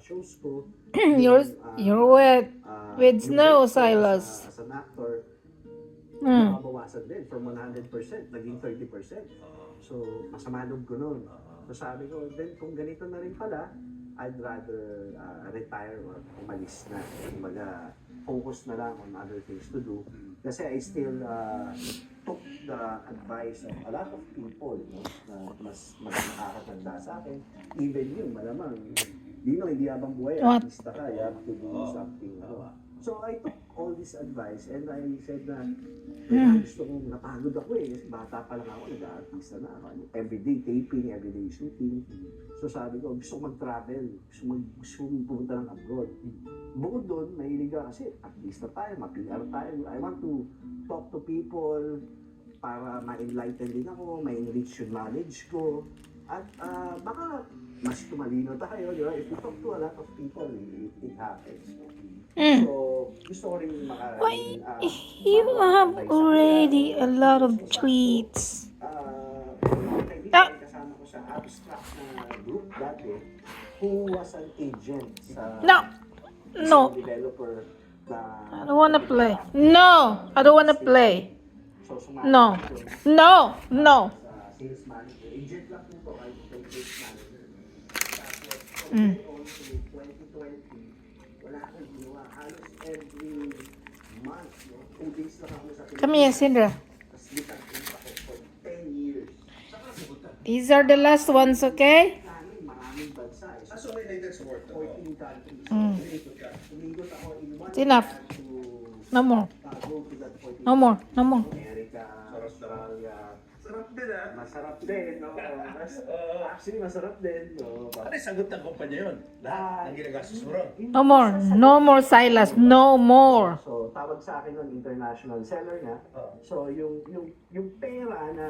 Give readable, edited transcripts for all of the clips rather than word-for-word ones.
shows ko. You're wet with snow, Silas. As an actor, Hmm. nakabawasan din from 100%, naging 30%. So, masama loob ko nun. So, sabi ko, then kung ganito na rin pala, I'd rather retire or umalis na. Kumbaga, focus na lang on other things to do. Kasi I still took the advice of a lot of people, no, na mas nakakatanda sa akin. Even yun, malamang, hindi habang buhay, What? artista ka, you have to do something. No? So I took all this advice and I said na, gusto kong napagod ako eh. Kasi bata pa lang ako, nag-artista na ako. Everyday taping, everyday shooting. So sabi ko, gusto kong mag-travel. Gusto kong pumunta ng abroad. Bukod doon, mahilig ka kasi artista tayo, ma-PR tayo. I want to talk to people para ma-enlighten din ako, ma-enrich yung knowledge ko. At baka mas tumalino tayo, di ba? If you talk to a lot of people, it happens. So, gusto ko rin Why, you have already a lot of tweets. Kasama ko sa abstract na group dati who was an agent sa No, developer na I don't wanna play. No, I don't wanna play. so No, no. sa sales manager. Agent lang po to, kahit sales manager. Tapos, Mm. on to 2020, wala akong ginawa. Halos every month, no? 2 days lang ako sa Come here, Sindra. Tapos litang ako for 10 years. These are the last ones, okay? Maraming bansa. So may nagdag sa work to. 14 countries. Umikot ako in one It's enough. to No more. go to that 14 No more. No more. America, Australia. Sarap din ah. Masarap din, no? Actually, masarap din, no? Ano yung sagot ng kumpanya yun? Lahat ng ginagastos mo ron. No more. No more, Silas. No more. So, tawag sa akin nun, international seller na. So, yung pera na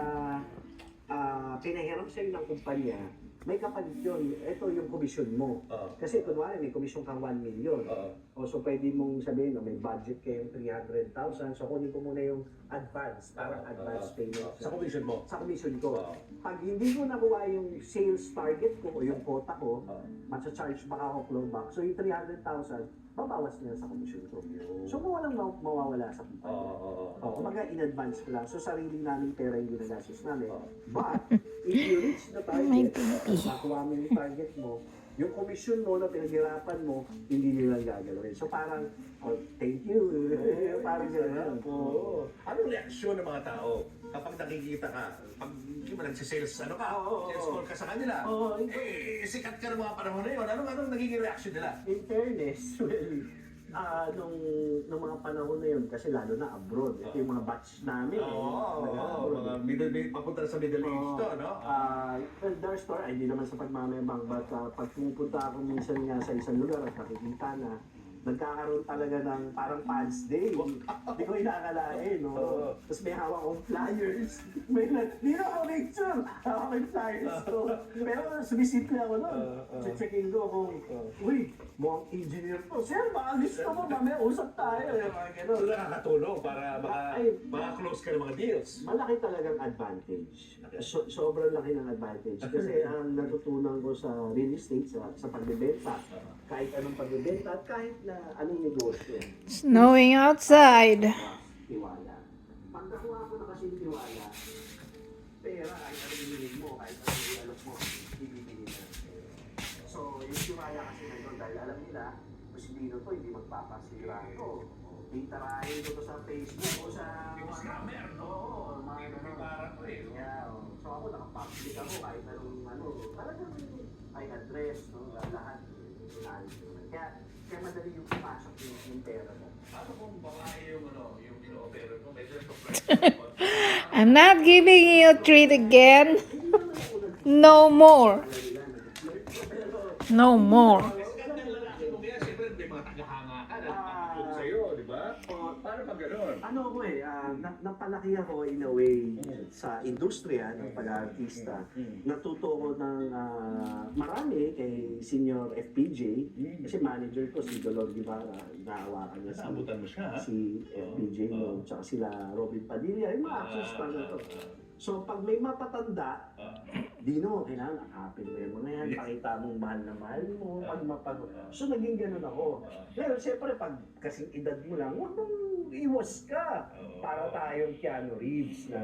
pinahiram sa'yo ng kumpanya, may kapalit yun. Ito yung komisyon mo. Kasi kunwari may komisyon kang 1 million. O so pwede mong sabihin, may budget kayong 300,000. So kunin ko muna yung advance, parang advance payment. Sa commission mo? Sa commission ko. Pag hindi ko nakuha yung sales target ko o yung quota ko, matcha-charge baka ako clawback. So yung 300,000, babawas nila sa commission ko. So kung walang mawawala sa kumpanya. Kumbaga in advance ko lang. So sarili namin pera yung ginagastos namin. But if you reach the target, nakuha mo yung target mo, yung commission mo na pinaghirapan mo, hindi nila gagalawin. So parang, oh, thank you. Parang gano'n. Anong reaksyon ng mga tao kapag nakikita ka? Pag hindi mo nagsisales, ano ka? Sales call ka sa kanila. Sikat ka ng mga panahon na yun. Anong nagiging reaksyon nila? In fairness, well, nung mga panahon na yun, kasi lalo na abroad. Ito yung mga batch namin. Mga papunta sa Middle East to, no? Well, their store, ay, hindi naman sa pagmamayabang, but pag pumupunta ako minsan nga sa isang lugar at nakikita na, nagkakaroon talaga ng parang fans day. Hindi ko inaakalain, no? Tapos may hawak akong flyers. Hindi na ako picture. Hawak ko yung flyers. So, pero sumisimple ako nun. Checking ko kung, uy, mukhang engineer to. Sir, baka gusto mo, mamaya usap tayo. Mga ganun. So nakakatulong para maka-close ka ng mga deals. Malaki talagang advantage. Sobrang laki ng advantage. Kasi ang natutunan ko sa real estate, sa pagbebenta, kahit anong pagbebenta, at kahit na anong negosyo. Snowing outside. Tiwala. Pag nakuha ko na kasi yung tiwala, pera, kahit anong hinilig mo, kahit anong ialok mo, ibibigay na ng pera. So, yung tiwala kasi na yun, dahil alam nila, mas dito to, hindi magpapasira ito. Itarahin ko to sa Facebook o sa Scammer, no? mga Parang ko eh. yeah, so ako nakapublic ako kahit anong talagang may address, no, lahat inaayos ko na. Kaya madali yung pumasok yung pera mo. Ano kung babae yung ino-opera mo? Medyo I'm not giving you a treat again. No more. No more. Siyempre may mga tagahanga ka na nakakatulong sa'yo, di ba? Paano pag gano'n? Ano ko napalaki ako in a way sa industriya ng pag-aartista. Natuto ko ng marami kay Senior FPJ, kasi manager ko si Dolor Guevara, naawakan niya Naabutan mo siya, ha? si FPJ noon, tsaka sila Robin Padilla, yung mga artista na to. So pag may mapatanda, Dino, kailangan akapin mo yung mga yan, Yes. pakita mong mahal na mahal mo, So naging ganun ako. Ngayon, siyempre, pag kasing edad mo lang, huwag mong iwas ka. Para tayong Keanu Reeves na